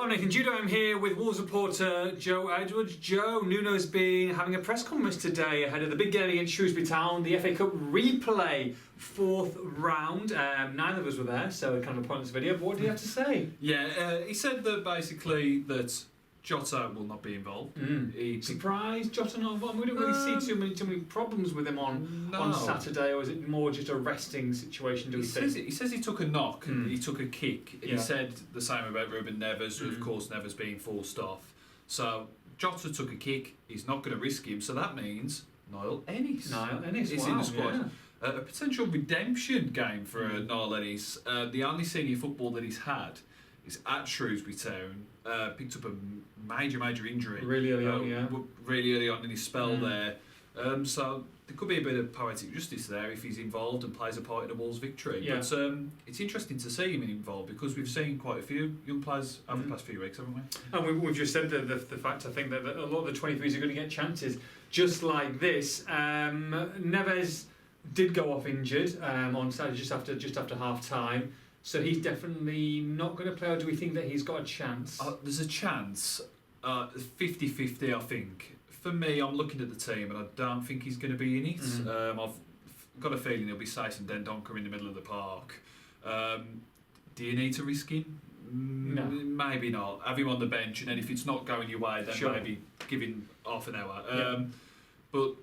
Nathan Judo. I'm here with Wolves reporter Joe Edwards. Joe, Nuno's been having a press conference today ahead of the big game against Shrewsbury Town, the FA Cup replay, fourth round. Neither of us were there, so kind of a pointless video. But what did he have to say? Yeah, he said that basically that Jota will not be involved. Surprised Jota not involved? We didn't really see too many problems with him on Saturday, or is it more just a resting situation? He says he took a knock and he took a kick. Yeah. He said the same about Ruben Neves. Of course, Neves being forced off. So Jota took a kick. He's not going to risk him. So that means Niall Ennis is in the squad. Yeah. A potential redemption game for Niall Ennis. The only senior football that he's had is at Shrewsbury Town. Picked up a major injury really early on in his spell there. So there could be a bit of poetic justice there if he's involved and plays a part in the Wolves' victory. Yeah. But it's interesting to see him involved because we've seen quite a few young players over the past few weeks, haven't we? And we've just said the fact, I think, that a lot of the 23s are going to get chances just like this. Neves did go off injured on Saturday just after half time. So he's definitely not going to play, or do we think that he's got a chance? There's a chance, 50-50 I think. For me, I'm looking at the team and I don't think he's going to be in it. I've got a feeling he'll be Satan Dendoncker in the middle of the park. Do you need to risk him? No. Maybe not. Have him on the bench, and then if it's not going your way, then maybe give him half an hour. But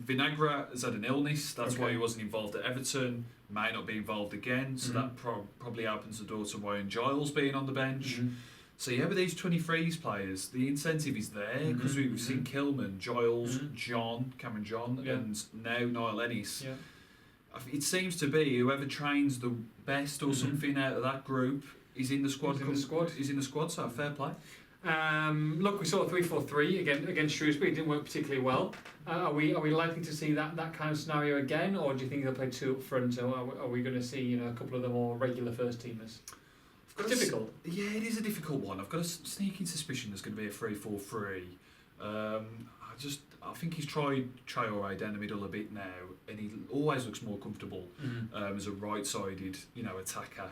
Vinagre has had an illness, that's why he wasn't involved at Everton. May not be involved again, so that probably opens the door to Ryan Giles being on the bench. So yeah, with these 23s players, the incentive is there because we've seen Kilman, Giles, Cameron John, and now Niall Ennis. Yeah. It seems to be whoever trains the best or something out of that group is in the squad. Is in the squad. So fair play. Look, we saw a 3-4-3 against Shrewsbury. It didn't work particularly well. Are we likely to see that kind of scenario again, or do you think they'll play two up front, or are we going to see a couple of the more regular first teamers? It's difficult. Yeah, it is a difficult one. I've got a sneaking suspicion there's going to be a 3-4-3. I think he's tried Traore down the middle a bit now, and he always looks more comfortable as a right-sided, attacker.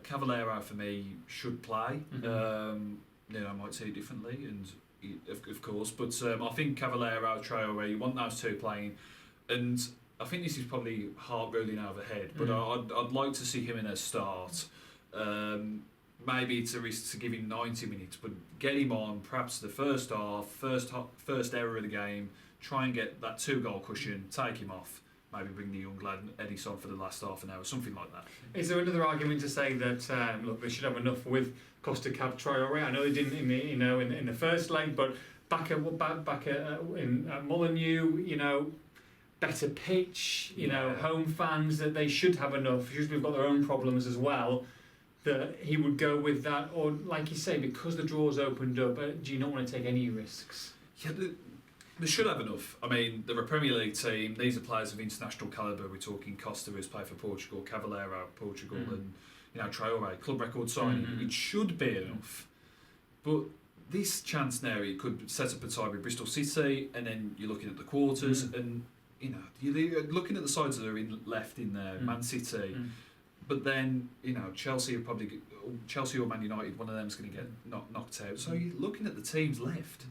Cavallero for me should play. I might see it differently, and of course, but I think Cavallero, Traore, you want those two playing, and I think this is probably heart rolling overhead, but I'd like to see him in a start. Maybe it's a risk to give him 90 minutes, but get him on perhaps the first half, first error of the game, try and get that 2-goal cushion, take him off. Maybe bring the young lad Ennis on for the last half an hour, something like that. Is there another argument to say that look, they should have enough with Costa Cav Traore? I know they didn't in the first leg, but back at Molineux, better pitch, home fans, that they should have enough. Usually we've got their own problems as well. That he would go with that, or like you say, because the draw's opened up, do you not want to take any risks? Yeah. They should have enough. I mean, they're a Premier League team. These are players of international calibre. We're talking Costa, who's played for Portugal, Cavallero, Portugal, and Traore, club record signing. It should be enough. But this chance now, it could set up a tie with Bristol City, and then you're looking at the quarters, and you're looking at the sides that are left in there, Man City. But then, Chelsea or Man United, one of them is going to get knocked out. So you're looking at the teams left.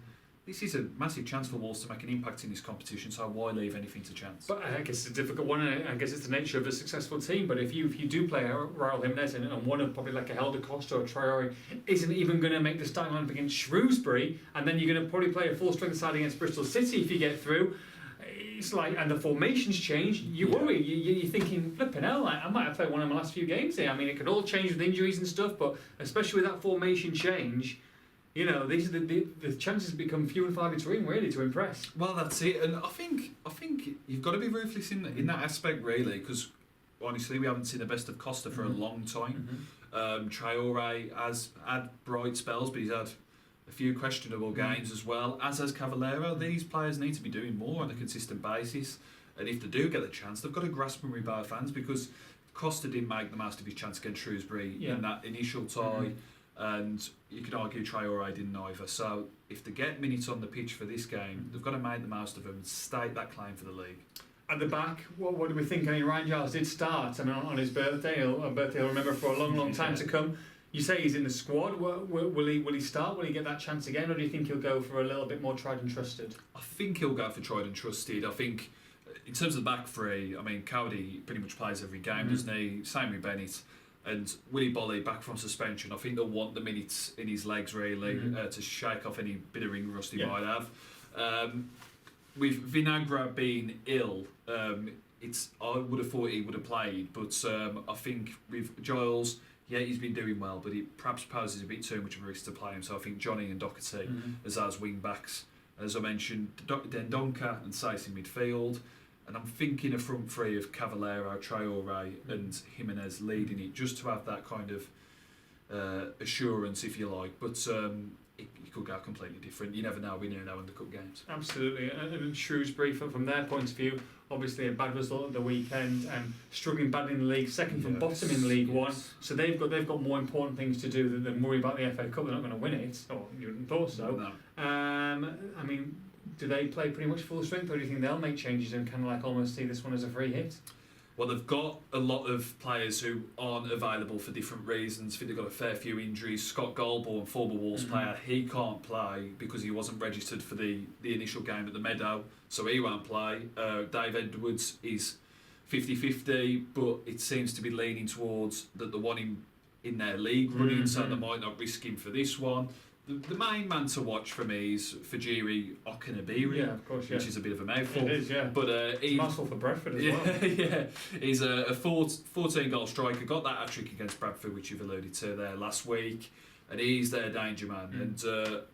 This is a massive chance for Wolves to make an impact in this competition, so why leave anything to chance? But I guess it's a difficult one, and I guess it's the nature of a successful team. But if you do play Raul Jimenez and one of probably like a Helder Costa or Traore isn't even going to make the starting lineup against Shrewsbury, and then you're going to probably play a full-strength side against Bristol City if you get through, it's like, and the formations change, you worry. You're thinking, flipping hell, I might have played one of my last few games here. I mean, it can all change with injuries and stuff, but especially with that formation change, these are the chances become few and far between, really, to impress. Well, that's it, and I think you've got to be ruthless in that aspect, really, because honestly, we haven't seen the best of Costa for a long time. Traore has had bright spells, but he's had a few questionable games as well, as has Cavallero. These players need to be doing more on a consistent basis, and if they do get the chance, they've got to grasp and rebar fans, because Costa didn't make the most of his chance against Shrewsbury in that initial tie. And you could argue Traore didn't either. So if they get minutes on the pitch for this game, they've got to make the most of them and stake that claim for the league. At the back, what do we think? I mean, Ryan Giles did start. I mean, on his birthday, a birthday he'll remember for a long time to come. You say he's in the squad. Will he start? Will he get that chance again, or do you think he'll go for a little bit more tried and trusted? I think he'll go for tried and trusted. I think in terms of the back three, I mean, Cowdy pretty much plays every game, doesn't he? Same with Bennett. And Willie Bolly back from suspension. I think they'll want the minutes in his legs really to shake off any bit of ring rust he might have. With Vinagre being ill, I would have thought he would have played, but I think with Giles, yeah, he's been doing well, but it perhaps poses a bit too much of a risk to play him. So I think Johnny and Doherty as wing backs. As I mentioned, Dendonka and Sace in midfield. And I'm thinking a front three of Cavallero, Traore and Jimenez leading it, just to have that kind of assurance, if you like. But it could go completely different. You never know. We never know in the cup games. Absolutely. And Shrewsbury, from their point of view, obviously a bad result at the weekend, struggling badly in the league, second from bottom in League One. So they've got more important things to do than worry about the FA Cup. They're not going to win it, or you wouldn't have thought so. No. I mean, do they play pretty much full strength, or do you think they'll make changes and kind of like almost see this one as a free hit? Well, they've got a lot of players who aren't available for different reasons. I think they've got a fair few injuries. Scott Goldborn, former Wolves player, he can't play because he wasn't registered for the initial game at the Meadow, so he won't play. Dave Edwards is 50-50, but it seems to be leaning towards that the one in their league running, so they might not risk him for this one. The main man to watch for me is Fajiri Okanabiri, of course, which is a bit of a mouthful. It is, yeah. But it's a mouthful for Bradford as well. Yeah, he's a 14-goal striker. Got that hat-trick against Bradford, which you've alluded to there last week. And he's their danger man. And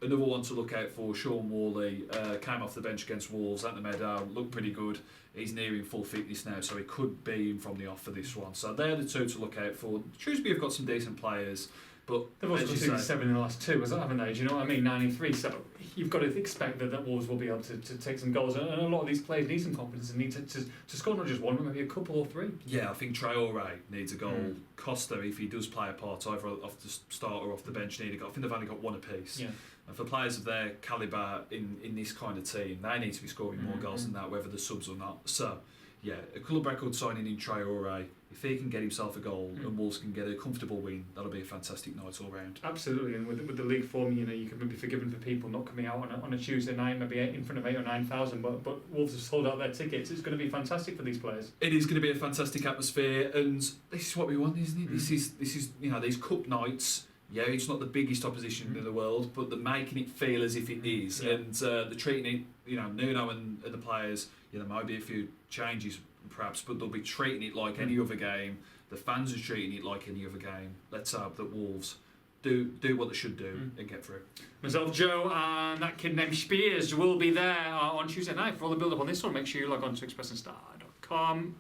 another one to look out for, Sean Worley, came off the bench against Wolves at the Meadow, looked pretty good. He's nearing full fitness now, so he could be in from the off for this one. So they're the two to look out for. Shrewsbury have got some decent players. But they've also got 7 in the last 2, haven't they? Do you know what I mean? 93. So you've got to expect that Wolves will be able to take some goals. And a lot of these players need some confidence and need to score not just one, but maybe a couple or 3. Yeah, I think Traore needs a goal. Costa, if he does play a part, either off the start or off the bench, need a goal. I think they've only got one apiece. Yeah. And for players of their calibre in this kind of team, they need to be scoring more goals than that, whether the subs or not. So, yeah, a club record signing in Traore. If he can get himself a goal and Wolves can get a comfortable win, that'll be a fantastic night all round. Absolutely, and with the league form, you can be forgiven for people not coming out on a Tuesday night, maybe in front of 8,000 or 9,000. But Wolves have sold out their tickets. It's going to be fantastic for these players. It is going to be a fantastic atmosphere, and this is what we want, isn't it? This is these cup nights. Yeah, it's not the biggest opposition in the world, but they're making it feel as if it is, and they're treating it. Nuno and the players. There might be a few changes, perhaps, but they'll be treating it like any other game. The fans are treating it like any other game. Let's hope that Wolves do what they should do and get through. Myself, Joe, and that kid named Spears will be there on Tuesday night for all the build-up on this one. Make sure you log on to expressandStar.com.